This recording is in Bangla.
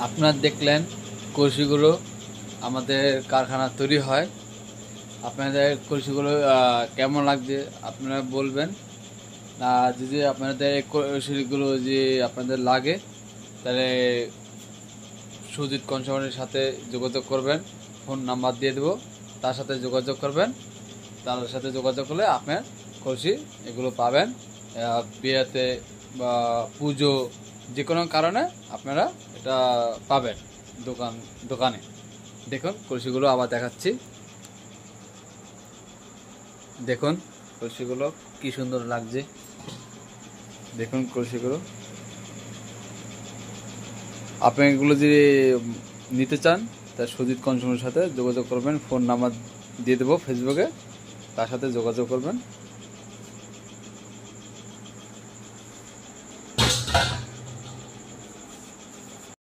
আপনারা দেখলেন কলসিগুলো আমাদের কারখানা তৈরি হয়। আপনাদের কলসিগুলো কেমন লাগছে আপনারা বলবেন। যদি আপনাদের এই কলসিগুলো যে আপনাদের লাগে তাহলে সুজিত কনসার্নের সাথে যোগাযোগ করবেন, ফোন নাম্বার দিয়ে দেবো, তার সাথে যোগাযোগ করবেন। তার সাথে যোগাযোগ করলে আপনার কলসি এগুলো পাবেন। বিয়েতে বা পুজো যে কোনো কারণে আপনারা এটা পাবেন দোকানে। দেখুন কলসিগুলো আবার দেখাচ্ছি, দেখুন কলসিগুলো কি সুন্দর লাগছে। দেখুন কলসিগুলো, আপনি এগুলো যদি নিতে চান তার সুজিত কনজিউমারের সাথে যোগাযোগ করবেন, ফোন নাম্বার দিয়ে দেবো ফেসবুকে, তার সাথে যোগাযোগ করবেন।